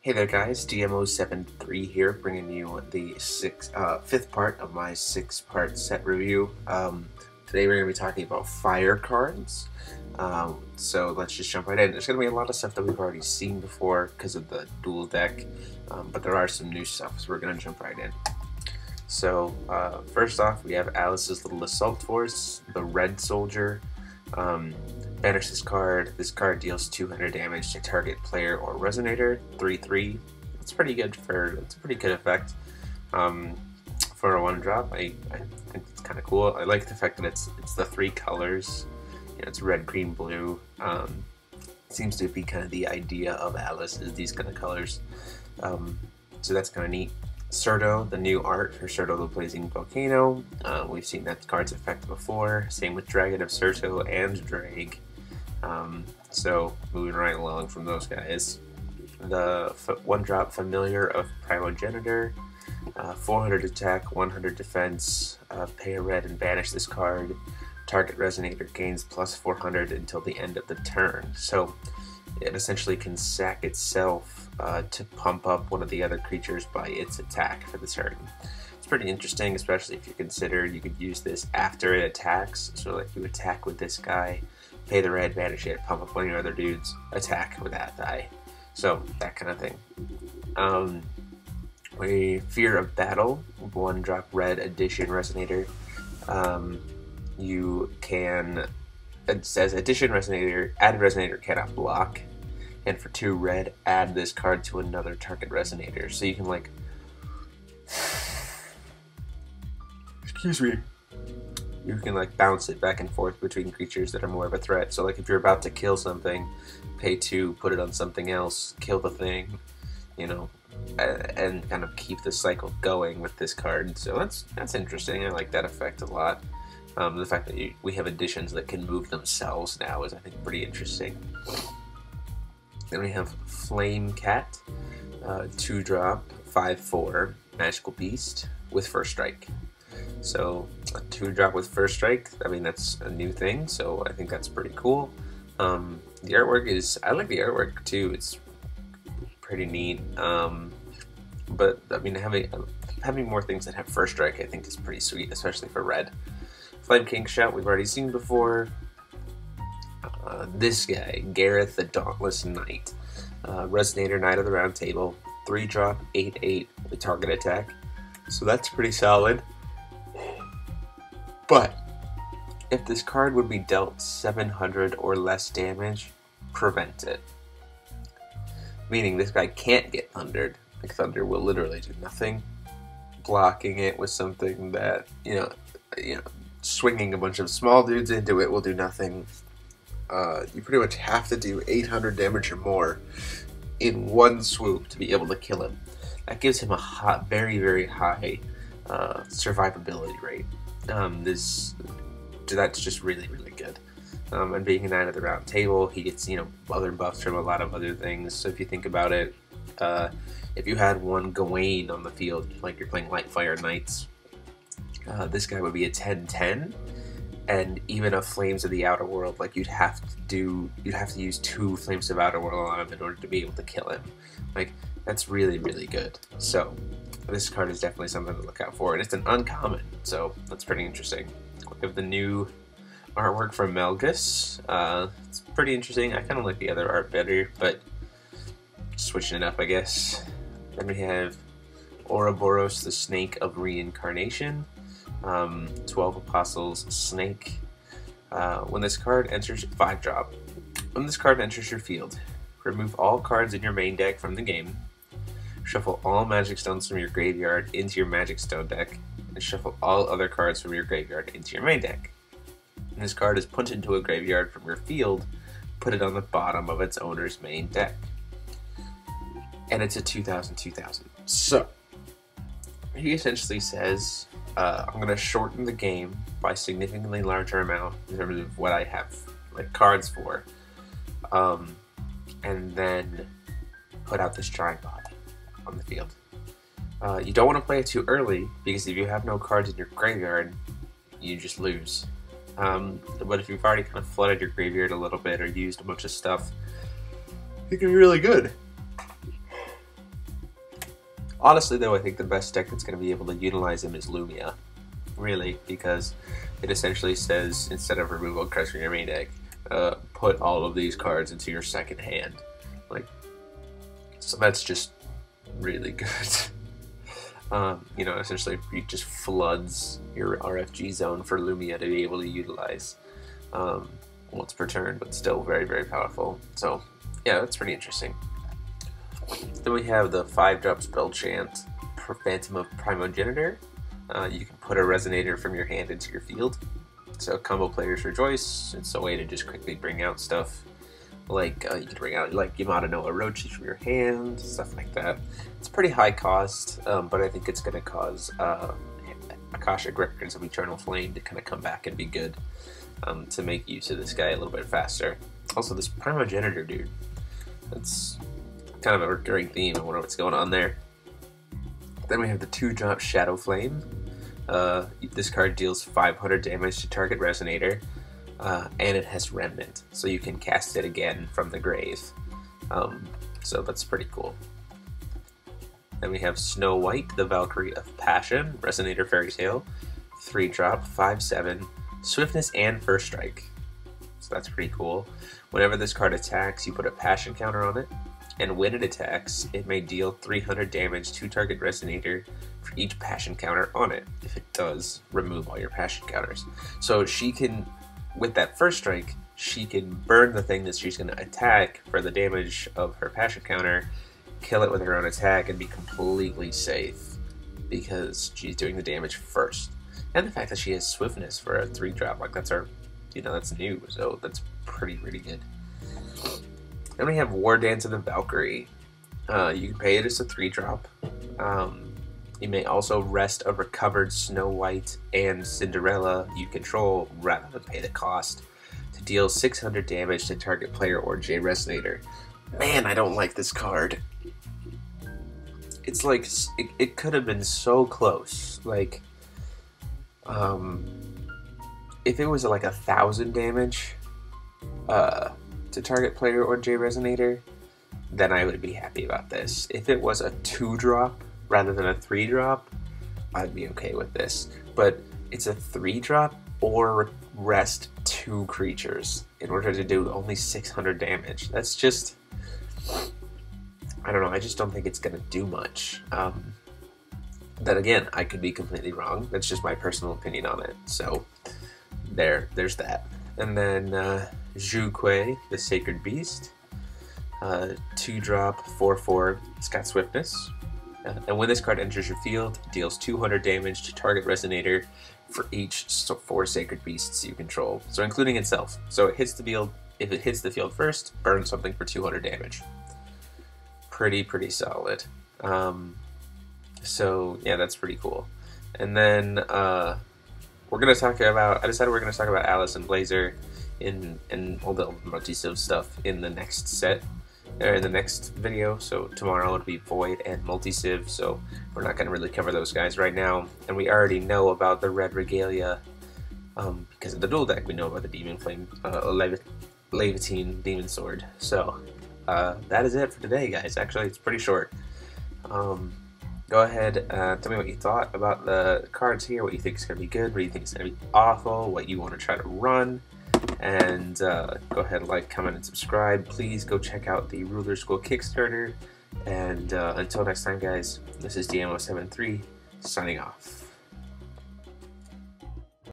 Hey there guys, DMO73 here, bringing you the fifth part of my 6-part set review. Today we're going to be talking about fire cards, so let's just jump right in. There's going to be a lot of stuff that we've already seen before because of the dual deck, but there are some new stuff, so we're going to jump right in. So first off, we have Alice's Little Assault Force, the Red Soldier. Banish this card. This card deals 200 damage to target player or resonator. 3/3. It's pretty good it's a pretty good effect. For a 1-drop, I think it's kind of cool. I like the fact that it's the 3 colors. You know, it's red, green, blue. Seems to be kind of the idea of Alice is these kind of colors. So that's kind of neat. Surto, the new art for Surto the Blazing Volcano. We've seen that card's effect before. Same with Dragon of Surto and Drag. So moving right along from those guys. The 1-drop Familiar of Primogenitor. 400 attack, 100 defense. Pay a red and banish this card. Target resonator gains plus 400 until the end of the turn. So it essentially can sack itself to pump up one of the other creatures by its attack for the turn. It's pretty interesting, especially if you consider you could use this after it attacks. So like you attack with this guy, pay the red, banish it, pump up one of your other dudes, attack with that guy. So that kind of thing. Fear of Battle, 1-drop red addition resonator. You can, it says addition resonator, add resonator cannot block. And for 2 red, add this card to another target resonator. So you can like, excuse me, you can like bounce it back and forth between creatures that are more of a threat. So like if you're about to kill something, pay 2, put it on something else, kill the thing, you know, and kind of keep the cycle going with this card. So that's interesting. I like that effect a lot. The fact that we have additions that can move themselves now is, I think, pretty interesting. Then we have Flame Cat, 2-drop, 5/4, Magical Beast with First Strike. So a 2-drop with First Strike, I mean, that's a new thing, so I think that's pretty cool. The artwork is, I like the artwork too, it's pretty neat. But I mean, having more things that have First Strike I think is pretty sweet, especially for red. Flame King Shout we've already seen before. This guy, Gareth the Dauntless Knight. Resonator, Knight of the Round Table. 3-drop, 8/8 with target attack. So that's pretty solid. But if this card would be dealt 700 or less damage, prevent it. Meaning this guy can't get thundered. Like Thunder will literally do nothing. Blocking it with something that, you know, swinging a bunch of small dudes into it will do nothing. You pretty much have to do 800 damage or more in one swoop to be able to kill him. That gives him a very, very high survivability rate. That's just really, really good. And being a Knight of the Round Table, he gets, you know, other buffs from a lot of other things. So if you think about it, if you had one Gawain on the field, like you're playing Light Fire Knights, this guy would be a 10/10. And even a Flames of the Outer World, like you'd have to use 2 Flames of Outer World on him in order to be able to kill him. Like, that's really, really good. So this card is definitely something to look out for, and it's an uncommon, so that's pretty interesting. We have the new artwork from Melgus. It's pretty interesting. I kind of like the other art better, but switching it up, I guess. Then we have Ouroboros, the Snake of Reincarnation. 12 Apostles Snake. When this card enters 5-drop, when this card enters your field, remove all cards in your main deck from the game, shuffle all Magic Stones from your graveyard into your Magic Stone deck, and shuffle all other cards from your graveyard into your main deck. When this card is put into a graveyard from your field, put it on the bottom of its owner's main deck. And it's a 2000/2000. So he essentially says, I'm going to shorten the game by a significantly larger amount in terms of what I have like cards for, and then put out this giant bot on the field. You don't want to play it too early, because if you have no cards in your graveyard, you just lose. But if you've already kind of flooded your graveyard a little bit or used a bunch of stuff, it can be really good. Honestly though, I think the best deck that's going to be able to utilize him is Lumia. Really, because it essentially says, instead of remove all cards from your main deck, put all of these cards into your second hand. Like, so that's just really good. You know, essentially it just floods your RFG zone for Lumia to be able to utilize once per turn, but still very, very powerful. So yeah, that's pretty interesting. Then we have the 5-drop spell chant, Phantom of Primogenitor. You can put a resonator from your hand into your field. So combo players rejoice. It's a way to just quickly bring out stuff. Like you can bring out like Yamada no Orochi from your hand, stuff like that. It's pretty high cost, but I think it's going to cause Akashic Records of Eternal Flame to kind of come back and be good, to make use of this guy a little bit faster. Also, this Primogenitor dude, that's kind of a recurring theme. I wonder what's going on there. Then we have the 2-drop Shadow Flame. This card deals 500 damage to target Resonator, and it has Remnant, so you can cast it again from the grave. So that's pretty cool. Then we have Snow White, the Valkyrie of Passion, Resonator Fairy Tale, 3-drop, 5/7, Swiftness and First Strike. So that's pretty cool. Whenever this card attacks, you put a Passion counter on it, and when it attacks, it may deal 300 damage to target Resonator for each Passion counter on it. If it does, remove all your Passion counters. So she can, with that First Strike, she can burn the thing that she's going to attack for the damage of her Passion counter, kill it with her own attack, and be completely safe because she's doing the damage first. And the fact that she has Swiftness for a 3-drop, like that's our, you know, that's new, so that's pretty good. Then we have War Dance of the Valkyrie. You can pay it as a 3-drop. You may also rest a recovered Snow White and Cinderella you control rather than pay the cost to deal 600 damage to target player or J Resonator. Man, I don't like this card. It's like, it could have been so close. Like, if it was like 1,000 damage, to target player or J Resonator, then I would be happy about this. If it was a 2-drop rather than a 3-drop, I'd be okay with this. But it's a 3-drop or rest 2 creatures in order to do only 600 damage. That's just, I don't know, I just don't think it's gonna do much. Then again, I could be completely wrong. That's just my personal opinion on it. So there's that. And then Zhu Kuei, the Sacred Beast, 2-drop, 4/4. It's got Swiftness, and when this card enters your field, it deals 200 damage to target Resonator for each 4 Sacred Beasts you control, so including itself. So it hits the field. If it hits the field first, burn something for 200 damage. Pretty solid. So yeah, that's pretty cool. And then we're gonna talk about. I decided we're gonna talk about Alice and Blazer in all the multi-civ stuff in the next set, or in the next video. So tomorrow it'll be Void and multi-civ, so we're not going to really cover those guys right now. And we already know about the Red Regalia because of the dual deck. We know about the Demon Flame, Levitine Demon Sword. So that is it for today, guys. Actually, it's pretty short. Go ahead, tell me what you thought about the cards here, what you think is going to be good, what you think is going to be awful, what you want to try to run. And go ahead and like, comment, and subscribe. Please go check out the Ruler School Kickstarter. And until next time, guys, this is DMO73 signing off.